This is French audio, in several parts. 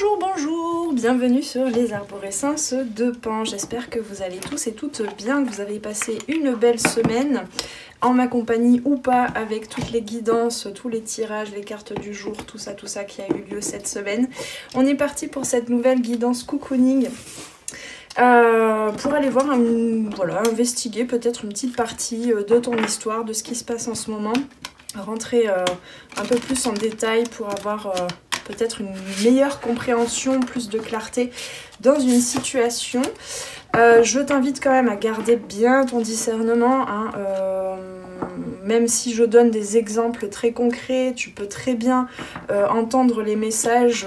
Bonjour, bonjour, bienvenue sur les arborescences de Pan. J'espère que vous allez tous et toutes bien, que vous avez passé une belle semaine en ma compagnie ou pas, avec toutes les guidances, tous les tirages, les cartes du jour, tout ça qui a eu lieu cette semaine. On est parti pour cette nouvelle guidance cocooning. Pour aller voir, voilà, investiguer peut-être une petite partie de ton histoire, de ce qui se passe en ce moment. Rentrer un peu plus en détail pour avoir peut-être une meilleure compréhension, plus de clarté dans une situation. Je t'invite quand même à garder bien ton discernement, hein, même si je donne des exemples très concrets, tu peux très bien entendre les messages,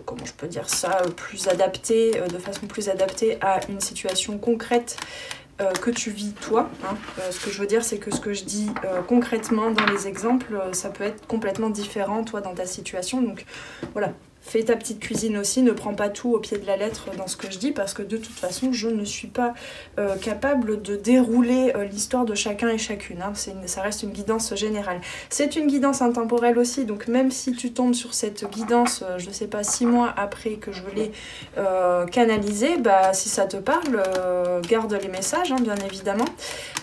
comment je peux dire ça, plus adaptés, de façon plus adaptée à une situation concrète que tu vis toi, hein. Ce que je veux dire, c'est que ce que je dis concrètement dans les exemples, ça peut être complètement différent toi dans ta situation, donc voilà. Fais ta petite cuisine aussi, ne prends pas tout au pied de la lettre dans ce que je dis, parce que de toute façon, je ne suis pas capable de dérouler l'histoire de chacun et chacune, hein. Ça reste une guidance générale. C'est une guidance intemporelle aussi, donc même si tu tombes sur cette guidance, je ne sais pas, 6 mois après que je l'ai canalisée, bah, si ça te parle, garde les messages, hein, bien évidemment.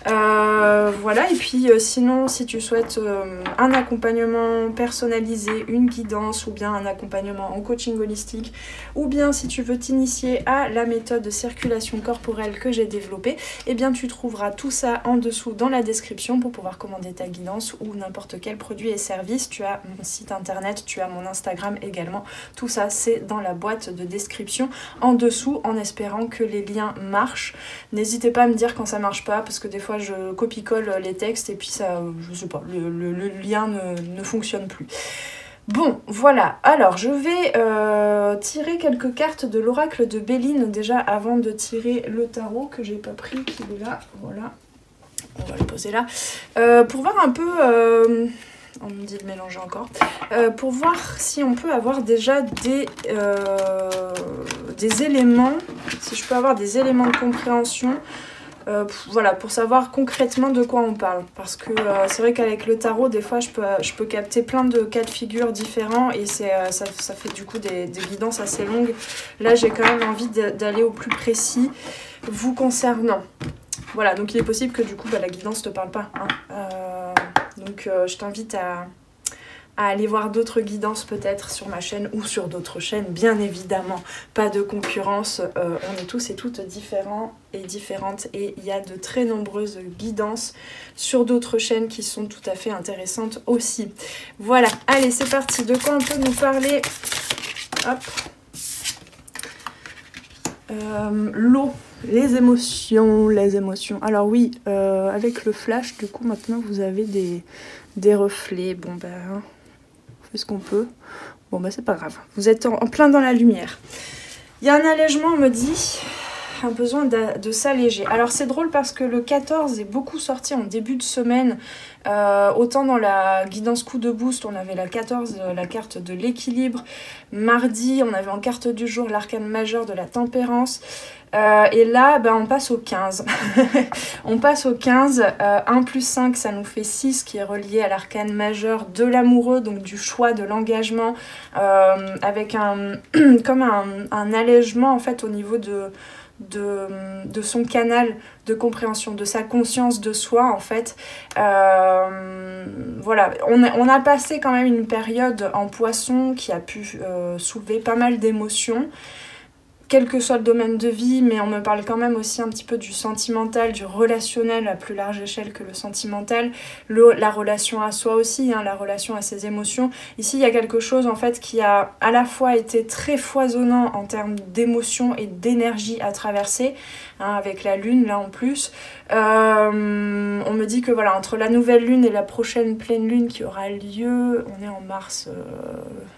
Voilà, et puis sinon, si tu souhaites un accompagnement personnalisé, une guidance ou bien un accompagnement en coaching holistique, ou bien si tu veux t'initier à la méthode de circulation corporelle que j'ai développée, eh bien tu trouveras tout ça en dessous dans la description pour pouvoir commander ta guidance ou n'importe quel produit et service. Tu as mon site internet, tu as mon Instagram également, tout ça c'est dans la boîte de description en dessous, en espérant que les liens marchent. N'hésitez pas à me dire quand ça marche pas, parce que des fois je copie-colle les textes et puis ça, je sais pas, le lien ne fonctionne plus. Bon, voilà, alors je vais tirer quelques cartes de l'oracle de Béline déjà avant de tirer le tarot que j'ai pas pris, qui est là, voilà, on va le poser là, pour voir un peu, on me dit de mélanger encore, pour voir si on peut avoir déjà des éléments, si je peux avoir des éléments de compréhension. Voilà, pour savoir concrètement de quoi on parle, parce que c'est vrai qu'avec le tarot des fois je peux capter plein de cas de figure différents et ça fait du coup des guidances assez longues. Là j'ai quand même envie d'aller au plus précis vous concernant. Voilà, donc il est possible que du coup la guidance te parle pas, hein. Donc je t'invite à aller voir d'autres guidances peut-être sur ma chaîne ou sur d'autres chaînes, bien évidemment, pas de concurrence, on est tous et toutes différents et différentes et il y a de très nombreuses guidances sur d'autres chaînes qui sont tout à fait intéressantes aussi. Voilà, allez c'est parti, de quoi on peut nous parler? Hop, l'eau, les émotions. Alors oui, avec le flash, du coup maintenant vous avez des reflets, bon ben... on fait ce qu'on peut. Bon bah c'est pas grave. Vous êtes en plein dans la lumière. Il y a un allègement, on me dit. Un besoin de s'alléger. Alors c'est drôle parce que le 14 est beaucoup sorti en début de semaine. Autant dans la guidance coup de boost, on avait la 14, la carte de l'équilibre. Mardi, on avait en carte du jour l'arcane majeur de la tempérance. Et là, ben, on passe au 15. On passe au 15. 1 plus 5, ça nous fait 6, qui est relié à l'arcane majeur de l'amoureux, donc du choix, de l'engagement, avec comme un allègement en fait au niveau de son canal de compréhension, de sa conscience de soi en fait. Voilà, on a passé quand même une période en poisson qui a pu soulever pas mal d'émotions, quel que soit le domaine de vie, mais on me parle quand même aussi un petit peu du sentimental, du relationnel à plus large échelle que le sentimental, la relation à soi aussi, hein, la relation à ses émotions. Ici, il y a quelque chose en fait qui a à la fois été très foisonnant en termes d'émotions et d'énergie à traverser, hein, avec la lune là en plus. On me dit que voilà, entre la nouvelle lune et la prochaine pleine lune qui aura lieu, on est en mars,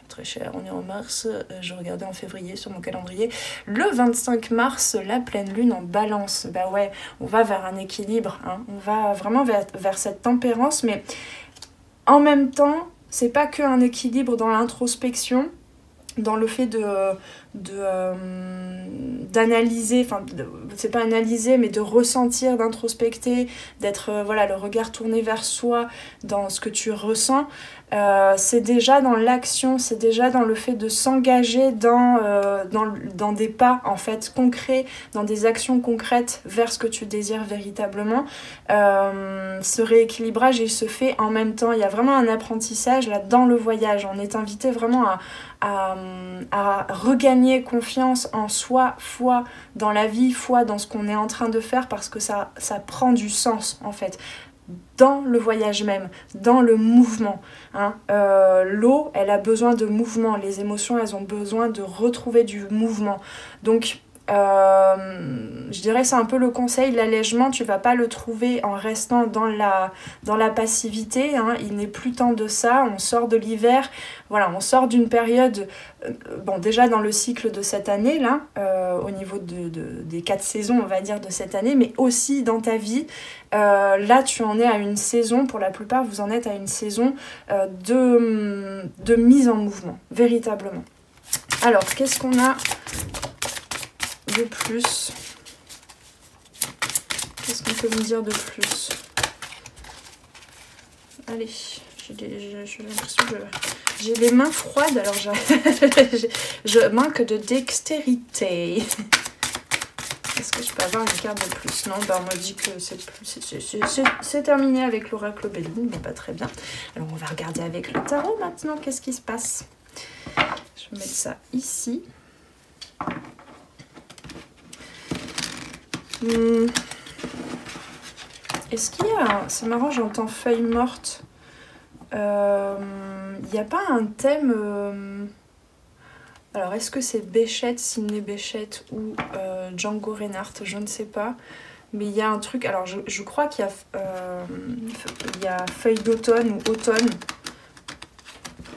très cher, on est en mars, je regardais en février sur mon calendrier, le 25 mars, la pleine lune en balance. Bah ouais, on va vers un équilibre, hein, on va vraiment vers cette tempérance, mais en même temps, c'est pas qu'un équilibre dans l'introspection, dans le fait d'analyser, enfin c'est pas analyser mais de ressentir, d'introspecter, d'être voilà, le regard tourné vers soi dans ce que tu ressens, c'est déjà dans l'action, c'est déjà dans le fait de s'engager dans des pas en fait concrets, dans des actions concrètes vers ce que tu désires véritablement. Ce rééquilibrage il se fait en même temps, il y a vraiment un apprentissage là dans le voyage, on est invité vraiment à regagner confiance en soi, foi dans la vie, foi dans ce qu'on est en train de faire parce que ça prend du sens en fait dans le voyage même, dans le mouvement, hein. L'eau elle a besoin de mouvement, les émotions elles ont besoin de retrouver du mouvement, donc je dirais c'est un peu le conseil, l'allègement tu vas pas le trouver en restant dans la passivité, hein. Il n'est plus temps de ça, on sort de l'hiver, voilà, on sort d'une période, bon déjà dans le cycle de cette année là, au niveau des 4 saisons on va dire de cette année, mais aussi dans ta vie, là tu en es à une saison, pour la plupart vous en êtes à une saison de mise en mouvement, véritablement. Alors qu'est-ce qu'on a de plus? Qu'est-ce qu'on peut me dire de plus? Allez, j'ai l'impression que j'ai les mains froides, alors je manque de dextérité. Est-ce que je peux avoir une carte de plus? Non, bah on m'a dit que c'est terminé avec l'oracle Béline, mais pas très bien. Alors on va regarder avec le tarot maintenant, qu'est-ce qui se passe? Je vais mettre ça ici. Est-ce qu'il y a... C'est marrant, j'entends feuille morte. Il n'y a pas un thème... Alors, est-ce que c'est Béchette, Sidney Béchette ou Django Reinhardt? Je ne sais pas. Mais il y a un truc... Alors, je crois qu'il y a Feuille d'automne ou Automne.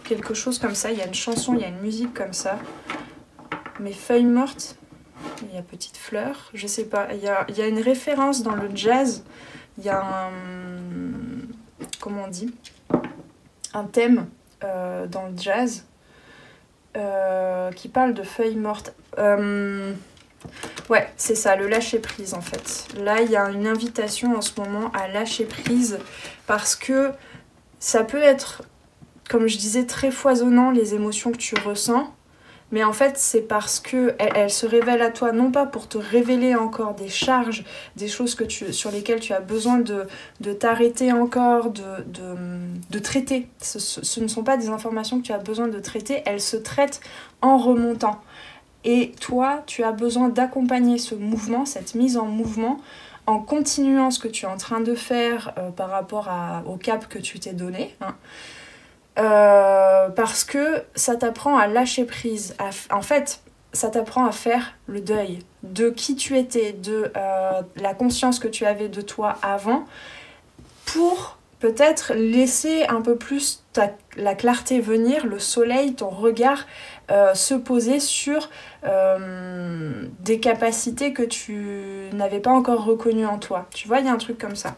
Quelque chose comme ça. Il y a une chanson, il y a une musique comme ça. Mais Feuille morte... Il y a Petite Fleur, je sais pas. Il y a une référence dans le jazz. Il y a un... Comment on dit? Un thème dans le jazz qui parle de feuilles mortes. Ouais, c'est ça, le lâcher prise en fait. Là, il y a une invitation en ce moment à lâcher prise parce que ça peut être, comme je disais, très foisonnant les émotions que tu ressens. Mais en fait, c'est parce qu'elle se révèle à toi, non pas pour te révéler encore des charges, des choses sur lesquelles tu as besoin de t'arrêter encore, de traiter. Ce ne sont pas des informations que tu as besoin de traiter, elles se traitent en remontant. Et toi, tu as besoin d'accompagner ce mouvement, cette mise en mouvement, en continuant ce que tu es en train de faire par rapport au cap que tu t'es donné, hein. Parce que ça t'apprend à lâcher prise, en fait ça t'apprend à faire le deuil de qui tu étais, de la conscience que tu avais de toi avant, pour peut-être laisser un peu plus la clarté venir, le soleil, ton regard se poser sur des capacités que tu n'avais pas encore reconnues en toi, tu vois, il y a un truc comme ça.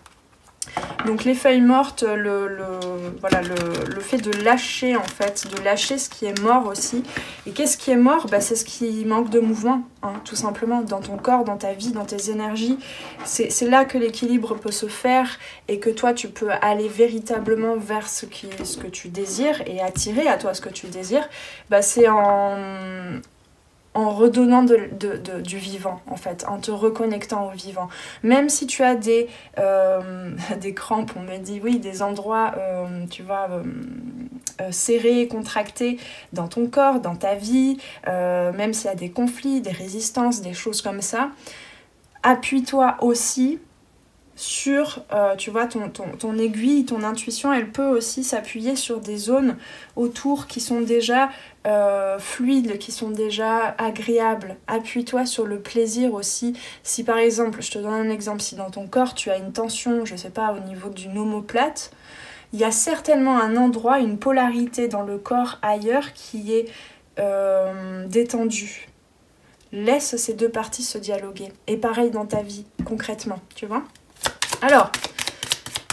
Donc les feuilles mortes, voilà, le fait de lâcher en fait, de lâcher ce qui est mort aussi. Et qu'est-ce qui est mort? Bah, c'est ce qui manque de mouvement, hein, tout simplement, dans ton corps, dans ta vie, dans tes énergies. C'est là que l'équilibre peut se faire et que toi tu peux aller véritablement vers ce que tu désires et attirer à toi ce que tu désires. Bah, c'est en redonnant du vivant, en fait, en te reconnectant au vivant. Même si tu as des crampes, on me dit, oui, des endroits, tu vois, serrés, contractés dans ton corps, dans ta vie, même s'il y a des conflits, des résistances, des choses comme ça, appuie-toi aussi sur, tu vois, ton aiguille, ton intuition, elle peut aussi s'appuyer sur des zones autour qui sont déjà fluides, qui sont déjà agréables. Appuie-toi sur le plaisir aussi. Si par exemple, je te donne un exemple, si dans ton corps tu as une tension, je sais pas, au niveau d'une omoplate, il y a certainement un endroit, une polarité dans le corps ailleurs qui est détendue. Laisse ces deux parties se dialoguer. Et pareil dans ta vie, concrètement, tu vois. Alors,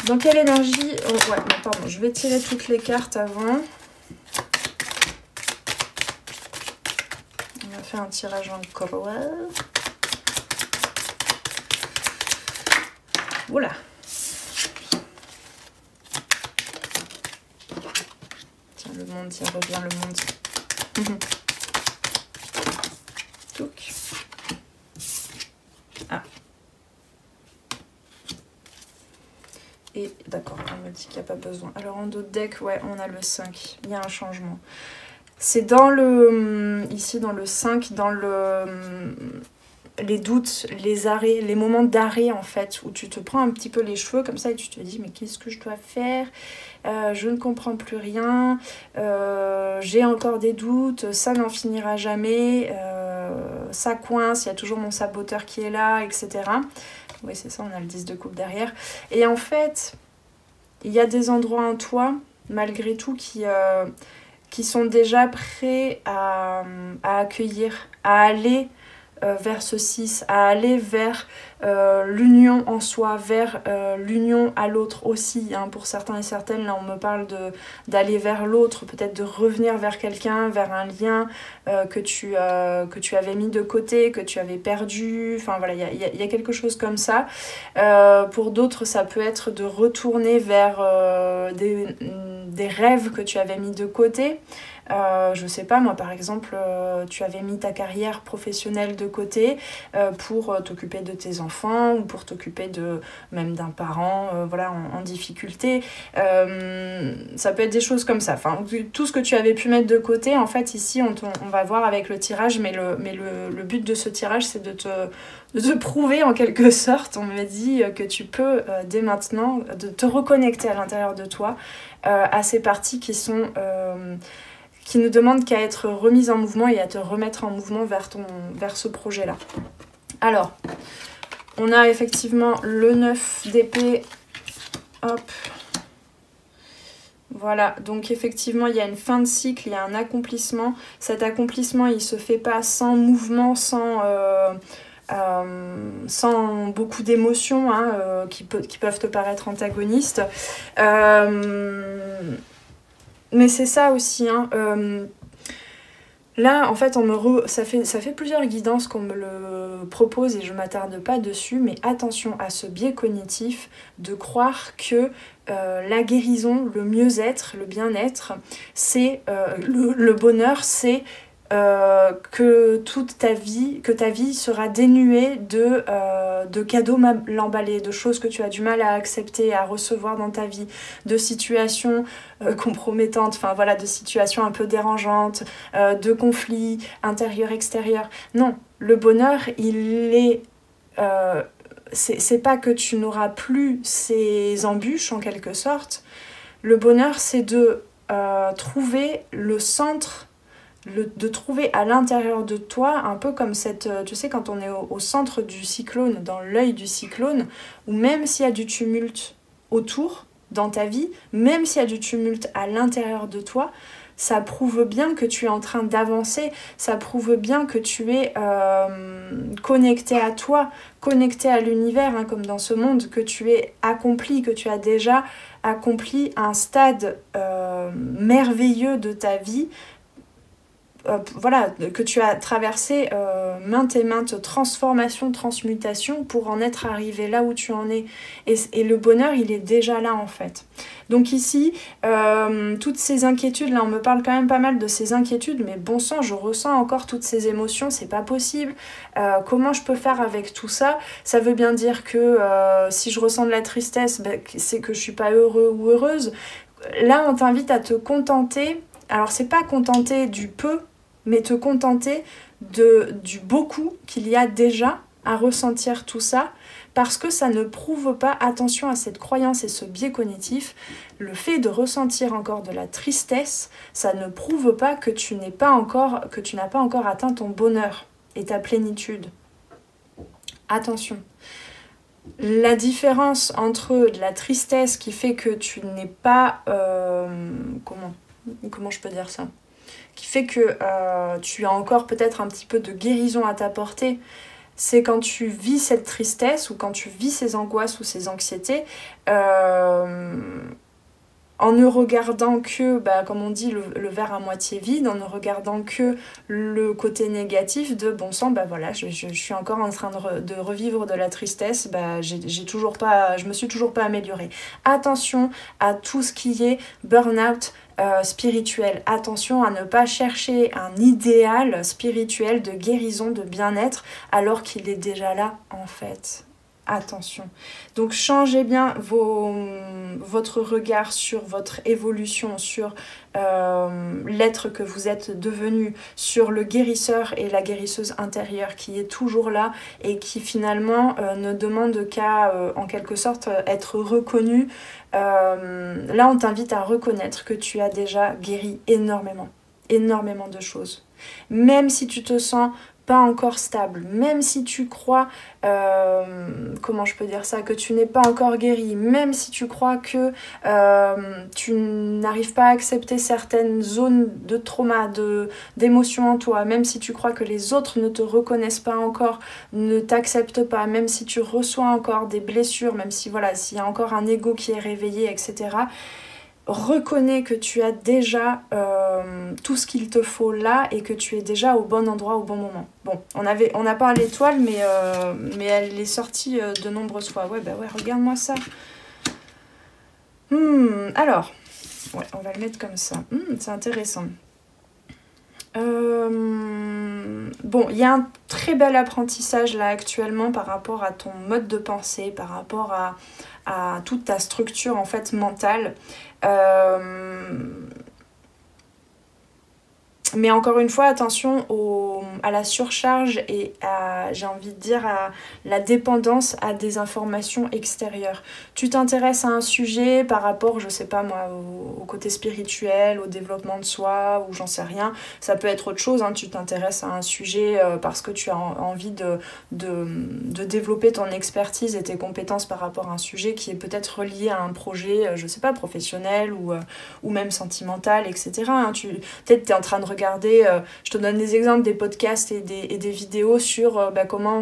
dans quelle énergie... Oh, ouais, non, pardon, je vais tirer toutes les cartes avant. On va refait un tirage encore. Oula. Tiens, le monde, tiens, revient le monde. Touc. Ah. Et d'accord, on me dit qu'il n'y a pas besoin. Alors en dos de deck, ouais, on a le 5. Il y a un changement. C'est dans le... Ici, dans le 5, dans le... Les doutes, les arrêts, les moments d'arrêt en fait, où tu te prends un petit peu les cheveux comme ça et tu te dis mais qu'est-ce que je dois faire, je ne comprends plus rien, j'ai encore des doutes, ça n'en finira jamais, ça coince, il y a toujours mon saboteur qui est là, etc. Oui c'est ça, on a le 10 de coupe derrière. Et en fait, il y a des endroits en toi, malgré tout, qui sont déjà prêts à accueillir, à aller vers ce 6, à aller vers l'union en soi, vers l'union à l'autre aussi. Hein. Pour certains et certaines, là on me parle d'aller vers l'autre, peut-être de revenir vers quelqu'un, vers un lien que tu avais mis de côté, que tu avais perdu. Enfin voilà, il y a quelque chose comme ça. Pour d'autres, ça peut être de retourner vers des rêves que tu avais mis de côté. Je sais pas, moi par exemple, tu avais mis ta carrière professionnelle de côté pour t'occuper de tes enfants ou pour t'occuper même d'un parent voilà, en difficulté. Ça peut être des choses comme ça. Enfin, tout ce que tu avais pu mettre de côté, en fait, ici, on va voir avec le tirage, mais le but de ce tirage, c'est de te prouver en quelque sorte, on me dit que tu peux dès maintenant, de te reconnecter à l'intérieur de toi à ces parties qui ne demandent qu'à être remises en mouvement et à te remettre en mouvement vers ce projet-là. Alors, on a effectivement le 9 d'épée. Hop. Voilà, donc effectivement, il y a une fin de cycle, il y a un accomplissement. Cet accomplissement, il ne se fait pas sans mouvement, sans beaucoup d'émotions hein, qui peuvent te paraître antagonistes. Mais c'est ça aussi, hein. Là, en fait, ça fait plusieurs guidances qu'on me le propose et je ne m'attarde pas dessus, mais attention à ce biais cognitif de croire que la guérison, le mieux-être, le bien-être, c'est le bonheur, c'est que ta vie sera dénuée de cadeaux mal emballés, de choses que tu as du mal à accepter, à recevoir dans ta vie, de situations compromettantes, enfin voilà, de situations un peu dérangeantes, de conflits intérieurs-extérieurs. Non, le bonheur, il est... c'est pas que tu n'auras plus ces embûches en quelque sorte. Le bonheur, c'est de trouver le centre, de trouver à l'intérieur de toi, un peu comme tu sais, quand on est au centre du cyclone, dans l'œil du cyclone, où même s'il y a du tumulte autour, dans ta vie, même s'il y a du tumulte à l'intérieur de toi, ça prouve bien que tu es en train d'avancer, ça prouve bien que tu es connecté à toi, connecté à l'univers, hein, comme dans ce monde, que tu es accompli, que tu as déjà accompli un stade merveilleux de ta vie, voilà, que tu as traversé maintes et maintes transformations, transmutations pour en être arrivé là où tu en es. Et le bonheur, il est déjà là en fait. Donc ici, toutes ces inquiétudes, là on me parle quand même pas mal de ces inquiétudes, mais bon sang, je ressens encore toutes ces émotions, c'est pas possible. Comment je peux faire avec tout ça? Ça veut bien dire que si je ressens de la tristesse, ben, c'est que je suis pas heureux ou heureuse. Là, on t'invite à te contenter. Alors c'est pas contenter du peu, mais te contenter du beaucoup qu'il y a déjà à ressentir tout ça, parce que ça ne prouve pas, attention à cette croyance et ce biais cognitif, le fait de ressentir encore de la tristesse, ça ne prouve pas que tu n'as pas encore atteint ton bonheur et ta plénitude. Attention. La différence entre la tristesse qui fait que tu n'es pas... comment je peux dire ça ? Qui fait que tu as encore peut-être un petit peu de guérison à t'apporter, c'est quand tu vis cette tristesse ou quand tu vis ces angoisses ou ces anxiétés, en en ne regardant que, comme on dit, le verre à moitié vide, en ne regardant que le côté négatif de bon sang, voilà, je suis encore en train de revivre de la tristesse, je me suis toujours pas améliorée. Attention à tout ce qui est burn-out spirituel. Attention à ne pas chercher un idéal spirituel de guérison, de bien-être, alors qu'il est déjà là en fait. Attention. Donc changez bien votre regard sur votre évolution, sur l'être que vous êtes devenu, sur le guérisseur et la guérisseuse intérieure qui est toujours là et qui finalement ne demande qu'à en quelque sorte être reconnu. Là on t'invite à reconnaître que tu as déjà guéri énormément de choses. Même si tu te sens pas encore stable, même si tu crois, comment je peux dire ça, que tu n'es pas encore guéri, même si tu crois que tu n'arrives pas à accepter certaines zones de trauma, d'émotions en toi, même si tu crois que les autres ne te reconnaissent pas encore, ne t'acceptent pas, même si tu reçois encore des blessures, même si voilà, s'il y a encore un ego qui est réveillé, etc., reconnais que tu as déjà tout ce qu'il te faut là et que tu es déjà au bon endroit au bon moment. Bon, on n'a pas l'étoile, mais elle est sortie de nombreuses fois. Ouais, regarde-moi ça. Alors, ouais, on va le mettre comme ça. C'est intéressant. Bon, il y a un très bel apprentissage là actuellement par rapport à ton mode de pensée, par rapport à toute ta structure en fait mentale. Mais encore une fois, attention à la surcharge et j'ai envie de dire, à la dépendance à des informations extérieures. Tu t'intéresses à un sujet par rapport, je sais pas moi, au côté spirituel, au développement de soi, ou j'en sais rien. Ça peut être autre chose, hein. Tu t'intéresses à un sujet parce que tu as envie de développer ton expertise et tes compétences par rapport à un sujet qui est peut-être relié à un projet, je sais pas, professionnel ou même sentimental, etc. Hein. Peut-être tu es en train de regarder, je te donne des exemples, des podcasts et des vidéos sur comment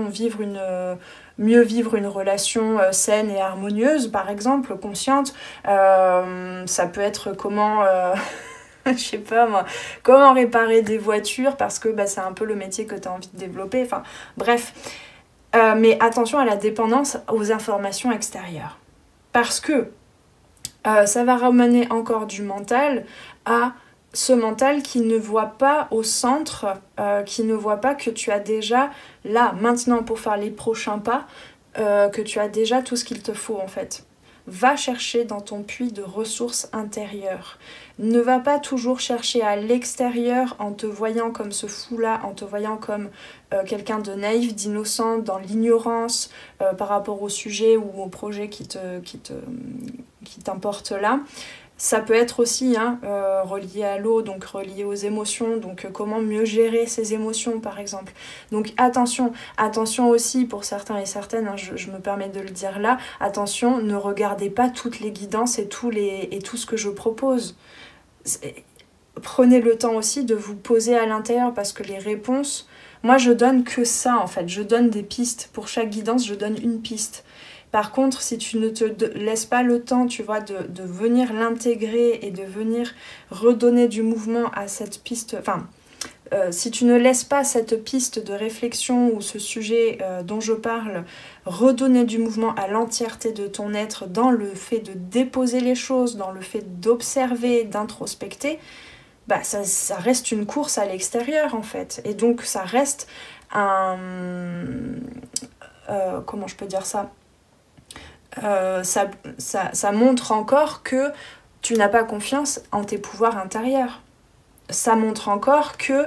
mieux vivre une relation saine et harmonieuse, par exemple, consciente. Ça peut être comment... je sais pas moi, comment réparer des voitures parce que c'est un peu le métier que tu as envie de développer. Enfin, bref. Mais attention à la dépendance aux informations extérieures. Parce que ça va ramener encore du mental à ce mental qui ne voit pas au centre, qui ne voit pas que tu as déjà, là, maintenant, pour faire les prochains pas, que tu as déjà tout ce qu'il te faut, en fait. Va chercher dans ton puits de ressources intérieures. Ne va pas toujours chercher à l'extérieur en te voyant comme ce fou-là, en te voyant comme quelqu'un de naïf, d'innocent, dans l'ignorance par rapport au sujet ou au projet qui t'importe là. Ça peut être aussi relié à l'eau, donc relié aux émotions, donc comment mieux gérer ses émotions par exemple. Donc attention aussi pour certains et certaines, je me permets de le dire là, attention, ne regardez pas toutes les guidances et tout ce que je propose. Prenez le temps aussi de vous poser à l'intérieur parce que les réponses, moi je donne que ça en fait, je donne des pistes, pour chaque guidance je donne une piste. Par contre, si tu ne te laisses pas le temps, tu vois, de venir l'intégrer et de venir redonner du mouvement à cette piste, si tu ne laisses pas cette piste de réflexion ou ce sujet dont je parle redonner du mouvement à l'entièreté de ton être dans le fait de déposer les choses, dans le fait d'observer, d'introspecter, ça reste une course à l'extérieur en fait. Et donc ça reste un... comment je peux dire ça ? Ça montre encore que tu n'as pas confiance en tes pouvoirs intérieurs. Ça montre encore que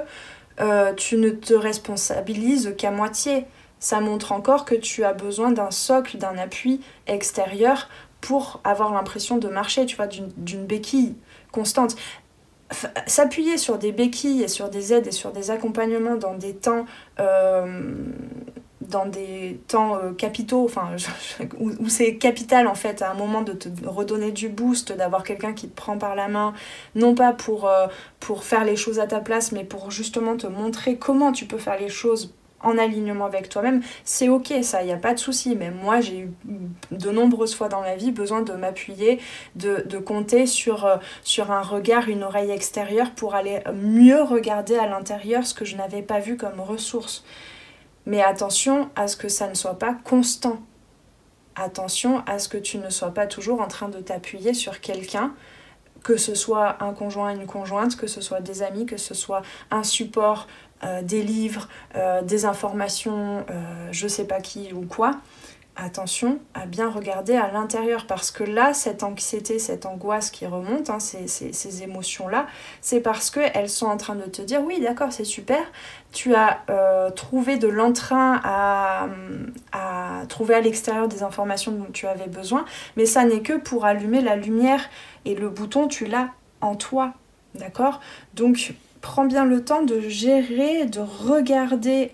tu ne te responsabilises qu'à moitié. Ça montre encore que tu as besoin d'un socle, d'un appui extérieur pour avoir l'impression de marcher, tu vois, d'une béquille constante. S'appuyer sur des béquilles et sur des aides et sur des accompagnements dans des temps... capitaux, où c'est capital en fait à un moment de te redonner du boost, d'avoir quelqu'un qui te prend par la main, non pas pour faire les choses à ta place, mais pour justement te montrer comment tu peux faire les choses en alignement avec toi-même, c'est ok ça, il n'y a pas de souci. Mais moi j'ai eu de nombreuses fois dans ma vie besoin de m'appuyer, de compter sur un regard, une oreille extérieure pour aller mieux regarder à l'intérieur ce que je n'avais pas vu comme ressource. Mais attention à ce que ça ne soit pas constant. Attention à ce que tu ne sois pas toujours en train de t'appuyer sur quelqu'un, que ce soit un conjoint, une conjointe, que ce soit des amis, que ce soit un support, des livres, des informations, je sais pas qui ou quoi. Attention à bien regarder à l'intérieur, parce que là, cette anxiété, cette angoisse qui remonte, hein, ces émotions-là, c'est parce qu'elles sont en train de te dire, oui d'accord, c'est super, tu as trouvé de l'entrain à trouver à l'extérieur des informations dont tu avais besoin, mais ça n'est que pour allumer la lumière, et le bouton, tu l'as en toi, d'accord? Donc, prends bien le temps de gérer, de regarder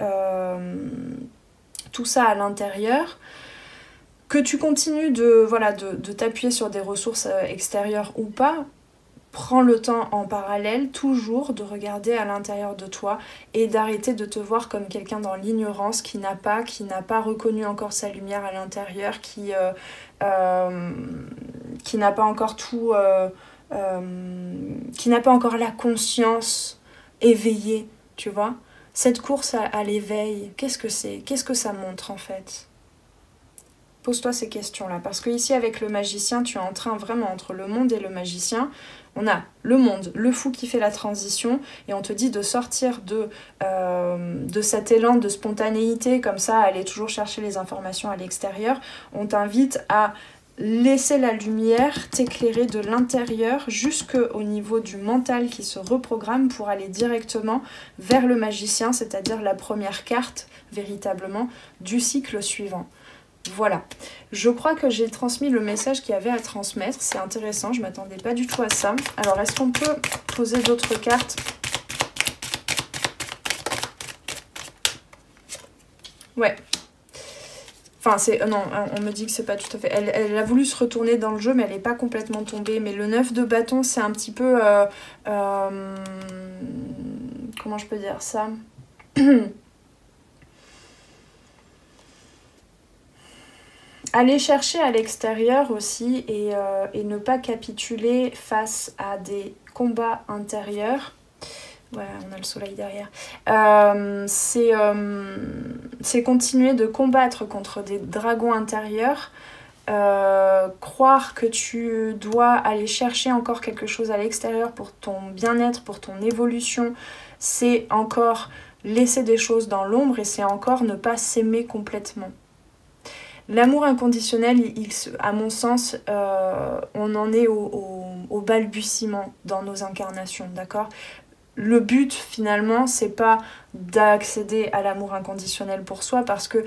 tout ça à l'intérieur. Que tu continues de t'appuyer sur des ressources extérieures ou pas, prends le temps en parallèle toujours de regarder à l'intérieur de toi et d'arrêter de te voir comme quelqu'un dans l'ignorance qui n'a pas reconnu encore sa lumière à l'intérieur, qui n'a pas encore tout, qui n'a pas encore la conscience éveillée, tu vois. Cette course à l'éveil, qu'est-ce que c'est? Qu'est-ce que ça montre en fait? Pose-toi ces questions-là, parce que ici avec le magicien, tu es en train vraiment entre le monde et le magicien. On a le monde, le fou qui fait la transition, et on te dit de sortir de cet élan de spontanéité, comme ça, aller toujours chercher les informations à l'extérieur. On t'invite à laisser la lumière t'éclairer de l'intérieur jusqu'au niveau du mental qui se reprogramme pour aller directement vers le magicien, c'est-à-dire la première carte véritablement du cycle suivant. Voilà, je crois que j'ai transmis le message qu'il y avait à transmettre, c'est intéressant, je ne m'attendais pas du tout à ça. Alors est-ce qu'on peut poser d'autres cartes? Ouais. Enfin, non, on me dit que c'est pas tout à fait... Elle a voulu se retourner dans le jeu, mais elle n'est pas complètement tombée. Mais le 9 de bâton, c'est un petit peu... comment je peux dire ça? Aller chercher à l'extérieur aussi et ne pas capituler face à des combats intérieurs. Ouais, on a le soleil derrière. C'est continuer de combattre contre des dragons intérieurs. Croire que tu dois aller chercher encore quelque chose à l'extérieur pour ton bien-être, pour ton évolution, c'est encore laisser des choses dans l'ombre et c'est encore ne pas s'aimer complètement. L'amour inconditionnel, à mon sens, on en est au balbutiement dans nos incarnations, d'accord? Le but, finalement, c'est pas d'accéder à l'amour inconditionnel pour soi, parce que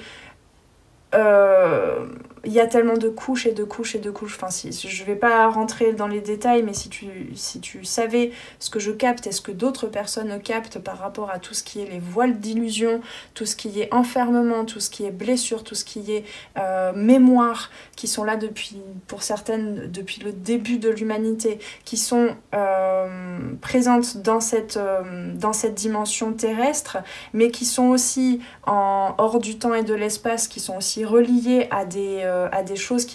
y a tellement de couches et de couches et de couches. Enfin, je vais pas rentrer dans les détails, mais si tu savais ce que je capte et ce que d'autres personnes captent par rapport à tout ce qui est les voiles d'illusion, tout ce qui est enfermement, tout ce qui est blessure, tout ce qui est mémoire, qui sont là pour certaines depuis le début de l'humanité, qui sont présentes dans cette dimension terrestre, mais qui sont aussi hors du temps et de l'espace, qui sont aussi reliées à des choses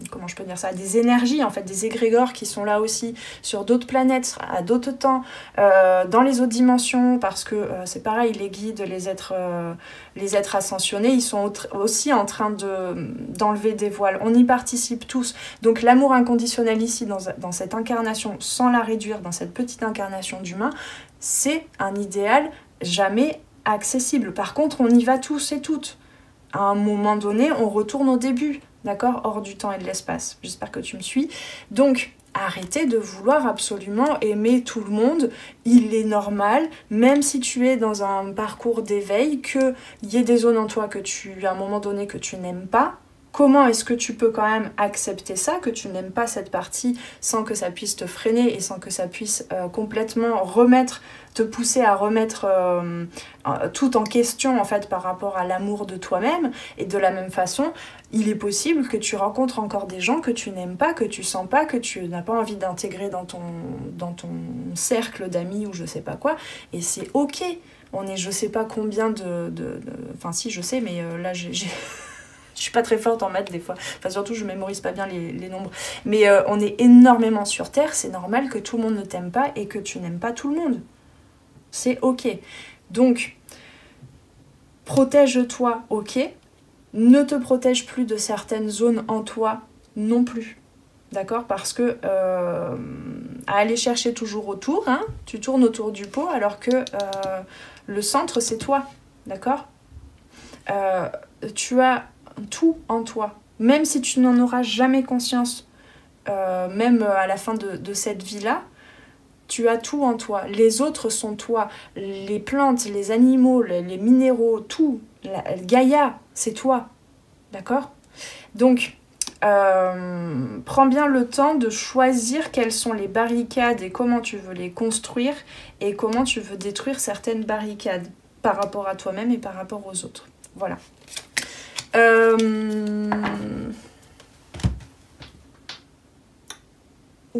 comment je peux dire ça, à des énergies en fait, des égrégores qui sont là aussi sur d'autres planètes, à d'autres temps, dans les autres dimensions, parce que c'est pareil, les guides, les êtres ascensionnés, ils sont aussi en train d'enlever des voiles. On y participe tous. Donc l'amour inconditionnel ici, dans cette incarnation, sans la réduire dans cette petite incarnation d'humain, c'est un idéal jamais accessible. Par contre, on y va tous et toutes. À un moment donné, on retourne au début, d'accord, hors du temps et de l'espace. J'espère que tu me suis. Donc, arrêtez de vouloir absolument aimer tout le monde. Il est normal, même si tu es dans un parcours d'éveil, qu'il y ait des zones en toi à un moment donné, que tu n'aimes pas. Comment est-ce que tu peux quand même accepter ça, que tu n'aimes pas cette partie, sans que ça puisse te freiner et sans que ça puisse complètement te pousser à remettre tout en question en fait par rapport à l'amour de toi-même. Et de la même façon, il est possible que tu rencontres encore des gens que tu n'aimes pas, que tu sens pas, que tu n'as pas envie d'intégrer dans ton cercle d'amis ou je sais pas quoi. Et c'est ok. On est je sais pas combien Enfin si, je sais, mais là je suis pas très forte en maths des fois. Enfin surtout je mémorise pas bien les nombres. Mais on est énormément sur Terre, c'est normal que tout le monde ne t'aime pas et que tu n'aimes pas tout le monde. C'est ok. Donc, protège-toi, ok. Ne te protège plus de certaines zones en toi non plus. D'accord? Parce que à aller chercher toujours autour, hein, tu tournes autour du pot alors que le centre c'est toi. D'accord? Tu as tout en toi. Même si tu n'en auras jamais conscience, même à la fin de cette vie-là, tu as tout en toi. Les autres sont toi. Les plantes, les animaux, les minéraux, tout. Gaïa, c'est toi. D'accord? Donc, prends bien le temps de choisir quelles sont les barricades et comment tu veux les construire et comment tu veux détruire certaines barricades par rapport à toi-même et par rapport aux autres. Voilà.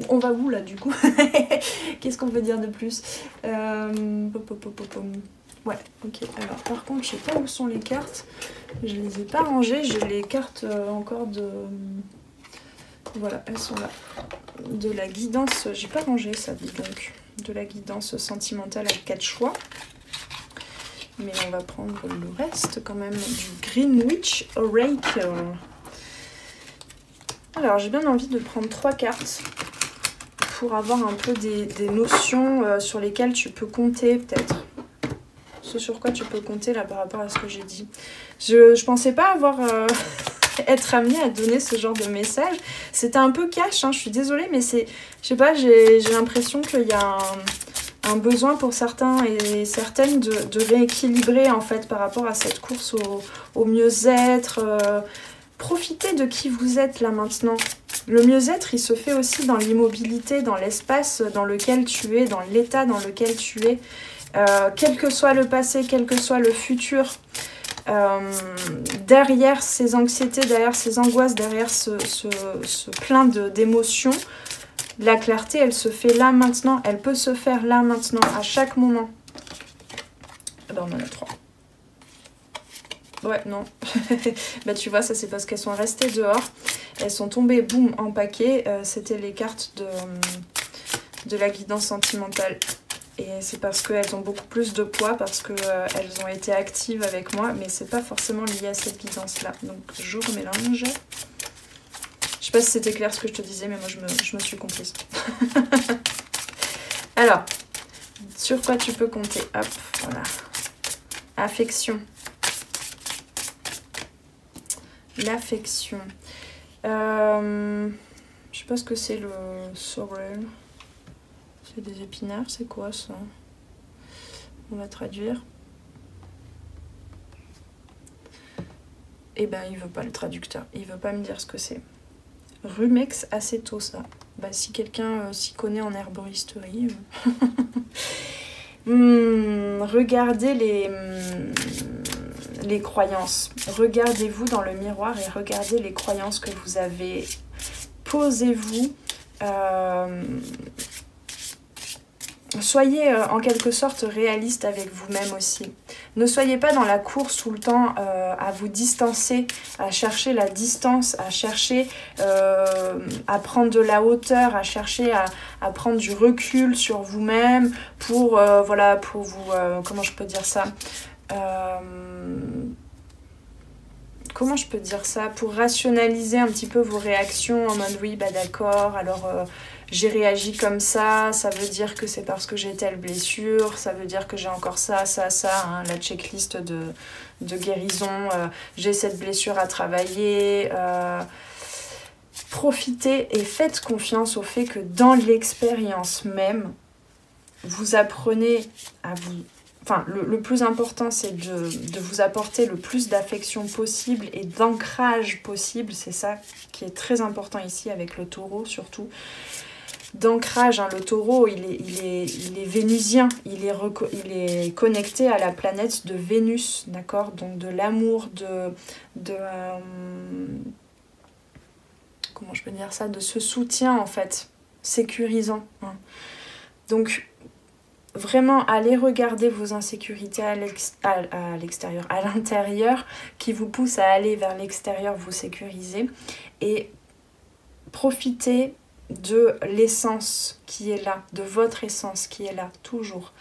On va où là du coup? Qu'est-ce qu'on peut dire de plus? Ouais, ok. Alors par contre, je sais pas où sont les cartes. Je les ai pas rangées. J'ai les cartes encore de... Voilà, elles sont là. De la guidance, j'ai pas rangé ça, dis donc. De la guidance sentimentale à 4 choix. Mais on va prendre le reste quand même du Greenwich Oracle. Alors j'ai bien envie de prendre 3 cartes pour avoir un peu des notions sur lesquelles tu peux compter peut-être. Ce sur quoi tu peux compter là par rapport à ce que j'ai dit. Je pensais pas avoir... être amenée à donner ce genre de message. C'était un peu cash, hein, je suis désolée, mais c'est... Je sais pas, j'ai l'impression qu'il y a un besoin pour certains et certaines de rééquilibrer en fait par rapport à cette course au mieux-être. Profitez de qui vous êtes là maintenant. Le mieux-être, il se fait aussi dans l'immobilité, dans l'espace dans lequel tu es, dans l'état dans lequel tu es. Quel que soit le passé, quel que soit le futur, derrière ces anxiétés, derrière ces angoisses, derrière ce plein d'émotions, la clarté, elle se fait là maintenant, elle peut se faire là maintenant, à chaque moment. Ah ben on en a 3. Ouais, non. Bah tu vois, ça c'est parce qu'elles sont restées dehors. Elles sont tombées, boum, en paquet. C'était les cartes de la guidance sentimentale. Et c'est parce qu'elles ont beaucoup plus de poids, parce qu'elles ont été actives avec moi, mais c'est pas forcément lié à cette guidance-là. Donc je remélange. Je sais pas si c'était clair ce que je te disais, mais moi je me suis comprise. Alors, sur quoi tu peux compter? Hop, voilà. Affection. L'affection. Je sais pas ce que c'est le sorrel. C'est des épinards, c'est quoi ça? On va traduire. Eh ben, il veut pas le traducteur. Il veut pas me dire ce que c'est. Rumex acetosa. Bah, si quelqu'un s'y connaît en herboristerie. Regardez les croyances. Regardez-vous dans le miroir et regardez les croyances que vous avez. Posez-vous. Soyez en quelque sorte réaliste avec vous-même aussi. Ne soyez pas dans la course tout le temps à vous distancer, à chercher la distance, à chercher à prendre de la hauteur, à chercher à prendre du recul sur vous-même pour, voilà, pour vous... comment je peux dire ça comment je peux dire ça? Pour rationaliser un petit peu vos réactions en mode oui, bah d'accord, alors... j'ai réagi comme ça veut dire que c'est parce que j'ai telle blessure, ça veut dire que j'ai encore ça, hein, la checklist de guérison, j'ai cette blessure à travailler. Profitez et faites confiance au fait que dans l'expérience même, vous apprenez à vous... Enfin, le plus important, c'est de vous apporter le plus d'affection possible et d'ancrage possible. C'est ça qui est très important ici avec le taureau surtout. D'ancrage, hein. Le taureau il est vénusien, il est connecté à la planète de Vénus, d'accord, donc de l'amour, comment je peux dire ça, de ce soutien en fait sécurisant, hein. Donc vraiment aller regarder vos insécurités à l'extérieur, à l'intérieur, qui vous poussent à aller vers l'extérieur, vous sécuriser, et profiter de l'essence qui est là, de votre essence qui est là, toujours.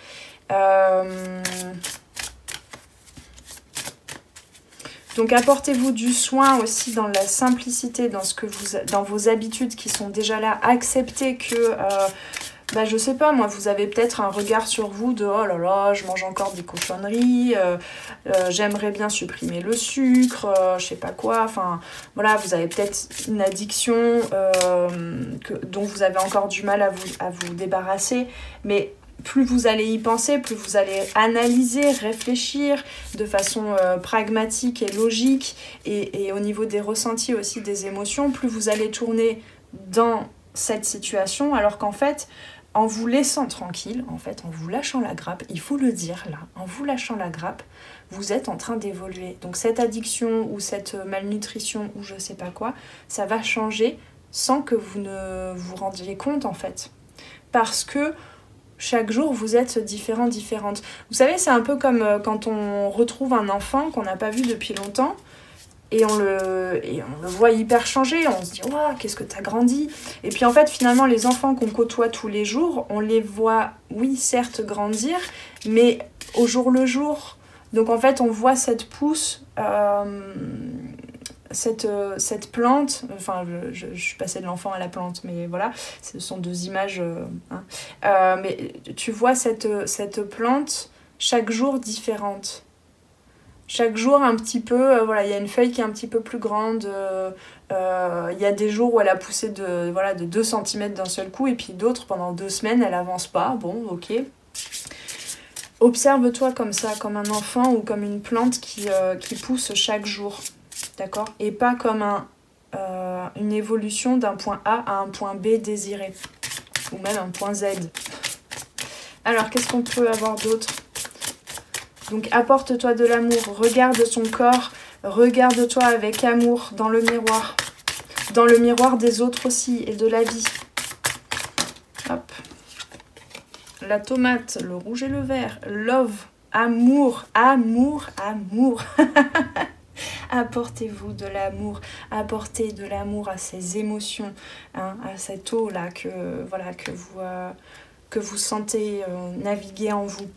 Donc apportez-vous du soin aussi dans la simplicité, dans vos habitudes qui sont déjà là. Acceptez que, je sais pas, moi, vous avez peut-être un regard sur vous de « oh là là, je mange encore des cochonneries, j'aimerais bien supprimer le sucre, je sais pas quoi ». Enfin, voilà, vous avez peut-être une addiction dont vous avez encore du mal à vous débarrasser, mais plus vous allez y penser, plus vous allez analyser, réfléchir de façon pragmatique et logique, et au niveau des ressentis aussi, des émotions, plus vous allez tourner dans cette situation, alors qu'en fait, en vous laissant tranquille, en fait, en vous lâchant la grappe, il faut le dire là, en vous lâchant la grappe, vous êtes en train d'évoluer. Donc cette addiction ou cette malnutrition ou je sais pas quoi, ça va changer sans que vous ne vous rendiez compte en fait. Parce que chaque jour, vous êtes différente. Vous savez, c'est un peu comme quand on retrouve un enfant qu'on n'a pas vu depuis longtemps et on le voit hyper changé. On se dit « Waouh, qu'est-ce que t'as grandi ?» Et puis en fait, finalement, les enfants qu'on côtoie tous les jours, on les voit, oui, certes, grandir, mais au jour le jour. Donc en fait, on voit cette pousse... Cette plante, enfin je suis passée de l'enfant à la plante, mais voilà, ce sont deux images, mais tu vois cette plante chaque jour différente. Chaque jour un petit peu, voilà, il y a une feuille qui est un petit peu plus grande, il y a des jours où elle a poussé de 2 cm d'un seul coup, et puis d'autres, pendant 2 semaines, elle avance pas, bon, ok. Observe-toi comme ça, comme un enfant ou comme une plante qui pousse chaque jour. D'accord? Et pas comme une évolution d'un point A à un point B désiré. Ou même un point Z. Alors, qu'est-ce qu'on peut avoir d'autre? Donc, apporte-toi de l'amour. Regarde ton corps. Regarde-toi avec amour dans le miroir. Dans le miroir des autres aussi et de la vie. Hop. La tomate, le rouge et le vert. Love. Amour. Amour. Amour. Apportez-vous de l'amour, apportez de l'amour à ces émotions, hein, à cette eau-là que vous sentez naviguer en vous.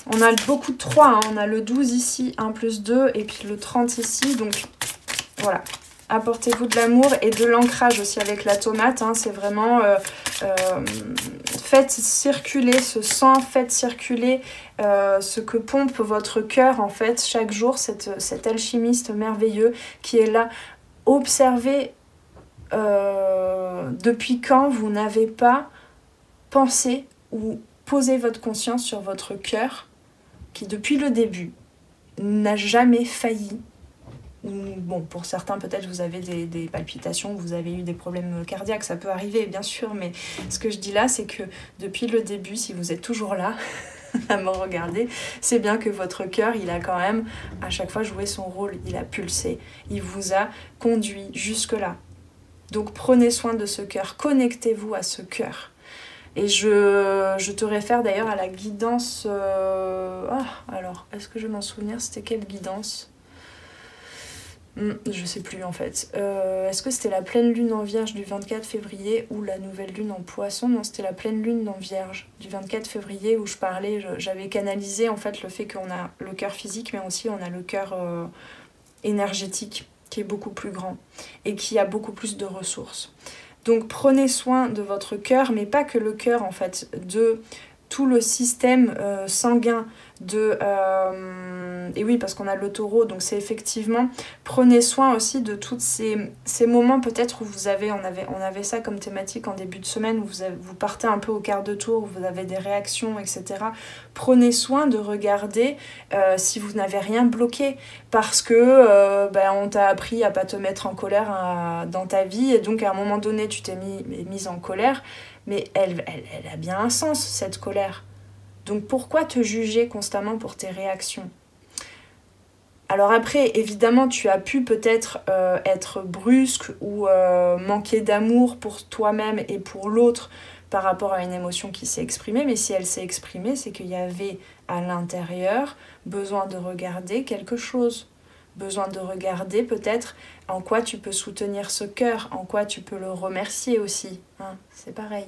On a beaucoup de 3, hein, on a le 12 ici, 1 plus 2, et puis le 30 ici, donc voilà. Apportez-vous de l'amour et de l'ancrage aussi avec la tomate, hein, c'est vraiment... faites circuler ce sang, faites circuler ce que pompe votre cœur en fait chaque jour, cet alchimiste merveilleux qui est là. Observez depuis quand vous n'avez pas pensé ou posé votre conscience sur votre cœur qui depuis le début n'a jamais failli. Bon, pour certains, peut-être vous avez des palpitations, vous avez eu des problèmes cardiaques, ça peut arriver, bien sûr, mais ce que je dis là, c'est que depuis le début, si vous êtes toujours là, à me regarder, c'est bien que votre cœur, il a quand même à chaque fois joué son rôle, il a pulsé, il vous a conduit jusque-là. Donc prenez soin de ce cœur, connectez-vous à ce cœur. Et je te réfère d'ailleurs à la guidance... alors, est-ce que je vais m'en souvenir, c'était quelle guidance ? Je sais plus en fait. Est-ce que c'était la pleine lune en Vierge du 24 février ou la nouvelle lune en Poisson? Non, c'était la pleine lune en Vierge du 24 février où je parlais, j'avais canalisé en fait le fait qu'on a le cœur physique mais aussi on a le cœur énergétique qui est beaucoup plus grand et qui a beaucoup plus de ressources. Donc prenez soin de votre cœur, mais pas que le cœur en fait, de tout le système sanguin, et oui parce qu'on a le taureau, donc c'est effectivement, prenez soin aussi de tous ces moments peut-être où on avait ça comme thématique en début de semaine, où vous partez un peu au quart de tour, où vous avez des réactions, etc. Prenez soin de regarder si vous n'avez rien bloqué, parce que on t'a appris à pas te mettre en colère dans ta vie, et donc à un moment donné tu t'es mise en colère, mais elle a bien un sens, cette colère. Donc pourquoi te juger constamment pour tes réactions? Alors après, évidemment, tu as pu peut-être être brusque ou manquer d'amour pour toi-même et pour l'autre, par rapport à une émotion qui s'est exprimée, mais si elle s'est exprimée, c'est qu'il y avait à l'intérieur besoin de regarder quelque chose. Besoin de regarder peut-être en quoi tu peux soutenir ce cœur, en quoi tu peux le remercier aussi, hein, c'est pareil.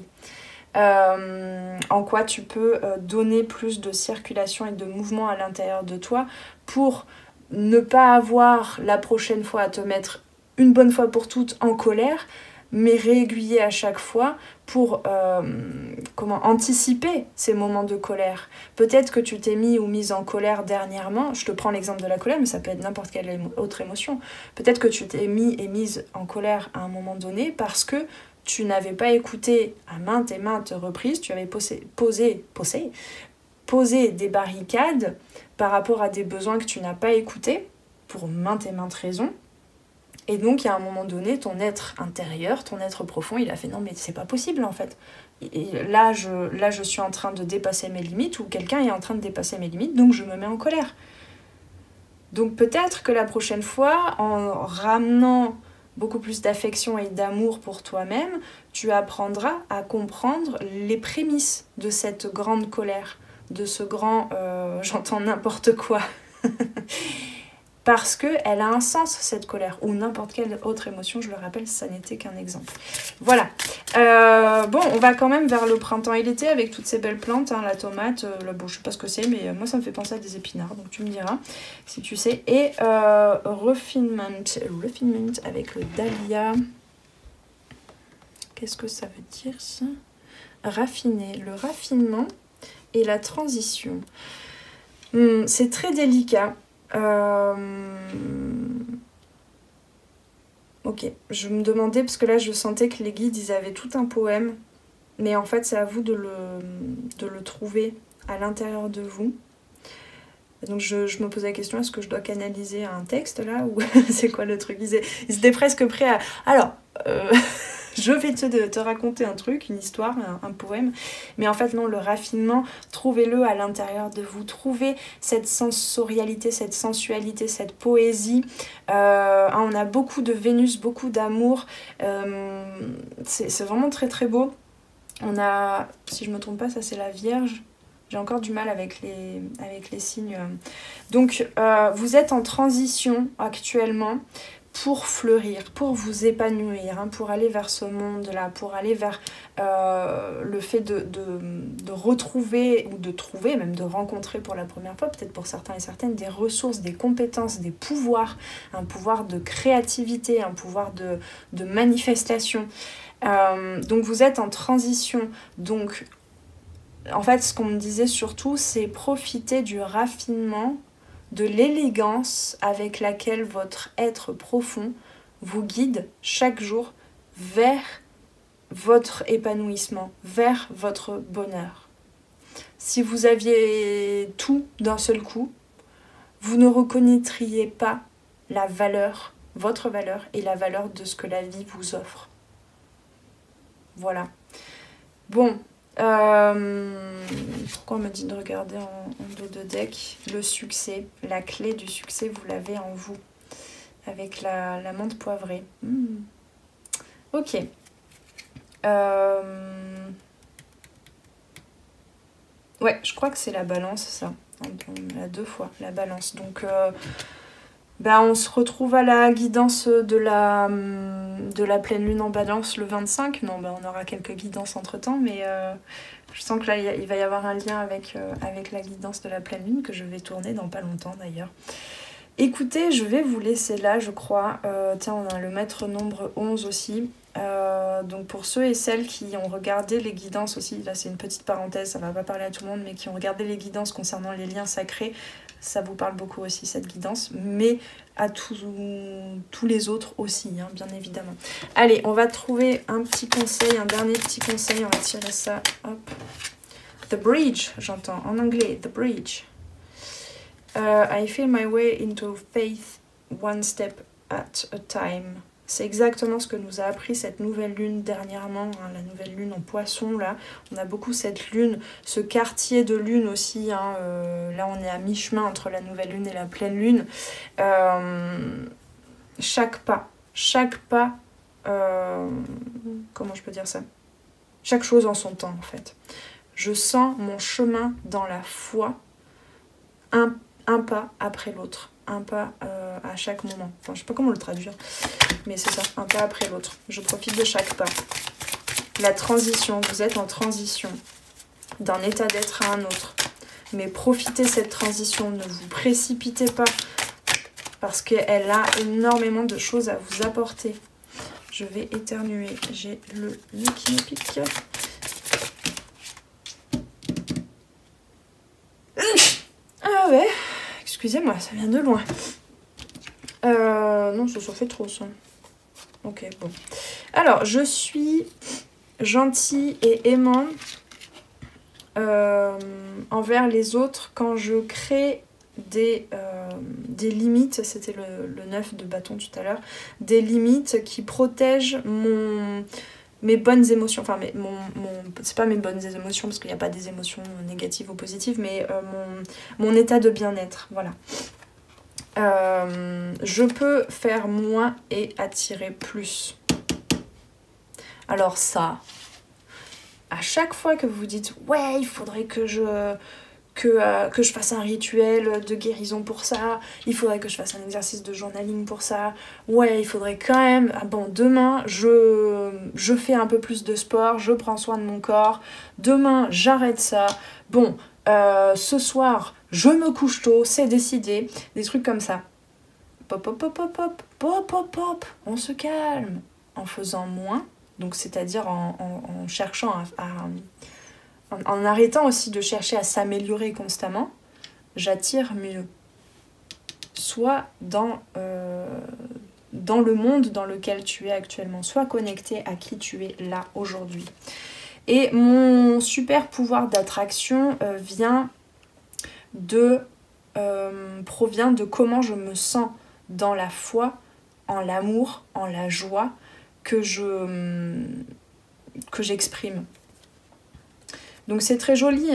En quoi tu peux donner plus de circulation et de mouvement à l'intérieur de toi pour ne pas avoir la prochaine fois à te mettre une bonne fois pour toutes en colère, mais réaiguiller à chaque fois pour anticiper ces moments de colère. Peut-être que tu t'es mis ou mise en colère dernièrement, je te prends l'exemple de la colère, mais ça peut être n'importe quelle autre émotion. Peut-être que tu t'es mis et mise en colère à un moment donné parce que tu n'avais pas écouté à maintes et maintes reprises, tu avais posé des barricades par rapport à des besoins que tu n'as pas écoutés pour maintes et maintes raisons. Et donc, à un moment donné, ton être intérieur, ton être profond, il a fait « Non, mais c'est pas possible, en fait. » Et là, je suis en train de dépasser mes limites, ou quelqu'un est en train de dépasser mes limites, donc je me mets en colère. Donc peut-être que la prochaine fois, en ramenant beaucoup plus d'affection et d'amour pour toi-même, tu apprendras à comprendre les prémices de cette grande colère, de ce grand j'entends n'importe quoi. Parce qu'elle a un sens, cette colère, ou n'importe quelle autre émotion, je le rappelle, ça n'était qu'un exemple. Voilà. Bon, on va quand même vers le printemps et l'été avec toutes ces belles plantes, hein, la tomate, bon, je sais pas ce que c'est, mais moi ça me fait penser à des épinards, donc tu me diras si tu sais. Et refinement avec le dahlia. Qu'est-ce que ça veut dire ça? Raffiner, le raffinement et la transition. C'est très délicat. Ok, je me demandais, parce que là je sentais que les guides ils avaient tout un poème, mais en fait c'est à vous de le trouver à l'intérieur de vous. Donc je me posais la question, est-ce que je dois canaliser un texte là, ou c'est quoi le truc? Ils étaient presque prêts à... Alors, je vais te raconter un truc, une histoire, un poème, mais en fait non, le raffinement, trouvez-le à l'intérieur de vous, trouvez cette sensorialité, cette sensualité, cette poésie. On a beaucoup de Vénus, beaucoup d'amour, c'est vraiment très très beau. On a, si je me trompe pas, ça c'est la Vierge. J'ai encore du mal avec les signes. Donc vous êtes en transition actuellement pour fleurir, pour vous épanouir, hein, pour aller vers ce monde-là, pour aller vers le fait de retrouver, ou de trouver, même de rencontrer pour la première fois, peut-être pour certains et certaines, des ressources, des compétences, des pouvoirs, un pouvoir de créativité, un pouvoir de manifestation. Donc vous êtes en transition, donc en fait ce qu'on me disait surtout c'est profiter du raffinement, de l'élégance avec laquelle votre être profond vous guide chaque jour vers votre épanouissement, vers votre bonheur. Si vous aviez tout d'un seul coup, vous ne reconnaîtriez pas la valeur, votre valeur et la valeur de ce que la vie vous offre. Voilà. Bon, pourquoi on m'a dit de regarder en dos de deck? Le succès, la clé du succès, vous l'avez en vous, avec la menthe poivrée. Ok. Ouais, je crois que c'est la balance, ça. On a 2 fois la balance. Donc, on se retrouve à la guidance de la pleine lune en balance le 25. Non, on aura quelques guidances entre temps, mais je sens que là il va y avoir un lien avec la guidance de la pleine lune que je vais tourner dans pas longtemps d'ailleurs. Écoutez, je vais vous laisser là, je crois. Tiens, on a le maître nombre 11 aussi. Donc pour ceux et celles qui ont regardé les guidances aussi, là c'est une petite parenthèse, ça va pas parler à tout le monde, mais qui ont regardé les guidances concernant les liens sacrés, ça vous parle beaucoup aussi cette guidance, mais à tous les autres aussi, hein, bien évidemment. Allez, on va trouver un petit conseil, un dernier petit conseil, on va tirer ça, hop. The Bridge, j'entends, en anglais, The Bridge. I feel my way into faith one step at a time. C'est exactement ce que nous a appris cette nouvelle lune dernièrement, hein, la nouvelle lune en poisson, là. On a beaucoup cette lune, ce quartier de lune aussi, hein, là on est à mi-chemin entre la nouvelle lune et la pleine lune. Chaque pas, comment je peux dire ça? Chaque chose en son temps en fait. Je sens mon chemin dans la foi, un pas après l'autre, un pas à chaque moment. Enfin, je sais pas comment le traduire, mais c'est ça, un pas après l'autre. Je profite de chaque pas. La transition, vous êtes en transition d'un état d'être à un autre. Mais profitez de cette transition, ne vous précipitez pas, parce qu'elle a énormément de choses à vous apporter. Je vais éternuer, j'ai le nez qui me pique. Ah ouais, excusez-moi, ça vient de loin. Non, ça fait trop ça. Ok, bon. Alors, je suis gentille et aimante envers les autres quand je crée des limites, c'était le 9 de bâton tout à l'heure, des limites qui protègent mes bonnes émotions, enfin c'est pas mes bonnes émotions parce qu'il n'y a pas des émotions négatives ou positives, mais mon état de bien-être, voilà. Je peux faire moins et attirer plus. Alors ça, à chaque fois que vous dites « Ouais, il faudrait que je fasse un rituel de guérison pour ça, il faudrait que je fasse un exercice de journaling pour ça, ouais, il faudrait quand même... Ah bon, demain, je fais un peu plus de sport, je prends soin de mon corps, demain, j'arrête ça, bon, ce soir, je me couche tôt, c'est décidé, des trucs comme ça. Pop, pop, pop, pop, pop, pop, pop, pop, on se calme, en faisant moins, donc c'est-à-dire en cherchant en arrêtant aussi de chercher à s'améliorer constamment, j'attire mieux. Soit dans le monde dans lequel tu es actuellement, soit connecté à qui tu es là aujourd'hui. Et mon super pouvoir d'attraction provient de comment je me sens dans la foi, en l'amour, en la joie que j'exprime. Donc c'est très joli.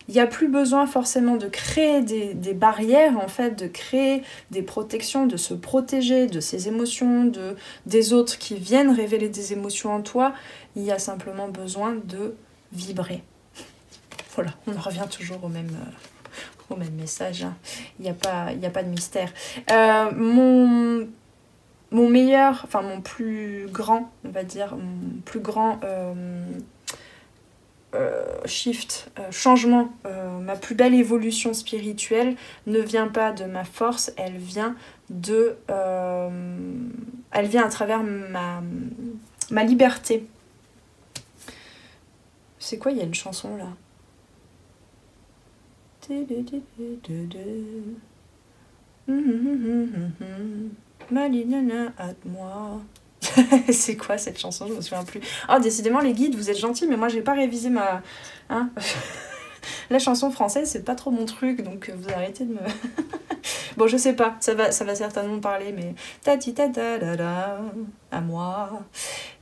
Il n'y a plus besoin forcément de créer des barrières, en fait, de créer des protections, de se protéger de ces émotions, des autres qui viennent révéler des émotions en toi. Il y a simplement besoin de vibrer. Voilà, on en revient toujours au même message. Hein. Il n'y a pas de mystère. Mon meilleur, enfin mon plus grand, on va dire, mon plus grand changement, ma plus belle évolution spirituelle ne vient pas de ma force, elle vient à travers ma liberté. C'est quoi, il y a une chanson là? Malinana à moi. C'est quoi cette chanson? Je me souviens plus. Oh, décidément les guides, vous êtes gentils, mais moi j'ai pas révisé ma... Hein. La chanson française, c'est pas trop mon truc, donc vous arrêtez de me... Bon, je sais pas, ça va certainement parler, mais... Tati tata da da, à moi.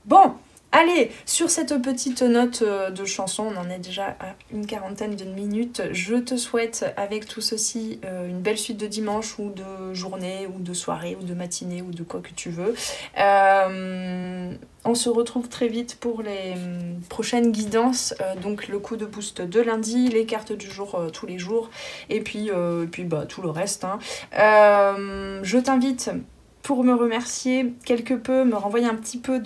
Bon, allez, sur cette petite note de chanson, on en est déjà à une quarantaine de minutes. Je te souhaite avec tout ceci une belle suite de dimanche ou de journée ou de soirée ou de matinée ou de quoi que tu veux. On se retrouve très vite pour les prochaines guidances, donc le coup de boost de lundi, les cartes du jour tous les jours et puis bah, tout le reste. Hein. Je t'invite... pour me remercier quelque peu, me renvoyer un petit peu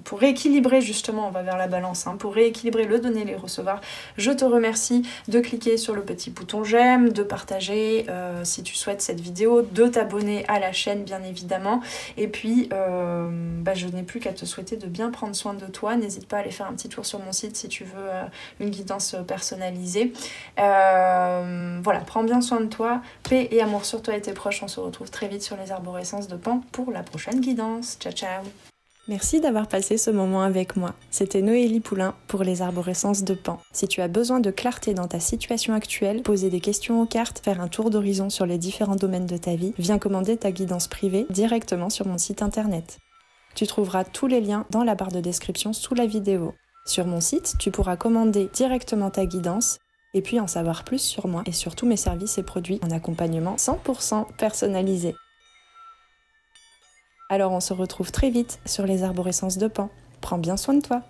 pour rééquilibrer justement, on va vers la balance, hein, pour rééquilibrer le donner, les recevoir. Je te remercie de cliquer sur le petit bouton j'aime, de partager si tu souhaites cette vidéo, de t'abonner à la chaîne bien évidemment. Et puis, je n'ai plus qu'à te souhaiter de bien prendre soin de toi. N'hésite pas à aller faire un petit tour sur mon site si tu veux une guidance personnalisée. Voilà, prends bien soin de toi, paix et amour sur toi et tes proches. On se retrouve très vite sur les arborescences de Pan pour la prochaine guidance. Ciao ciao. Merci d'avoir passé ce moment avec moi. C'était Noélie Poulain pour les arborescences de Pan. Si tu as besoin de clarté dans ta situation actuelle, poser des questions aux cartes, faire un tour d'horizon sur les différents domaines de ta vie, viens commander ta guidance privée directement sur mon site internet. Tu trouveras tous les liens dans la barre de description sous la vidéo. Sur mon site, tu pourras commander directement ta guidance et puis en savoir plus sur moi et sur tous mes services et produits en accompagnement 100% personnalisé. Alors on se retrouve très vite sur les arborescences de Pan. Prends bien soin de toi.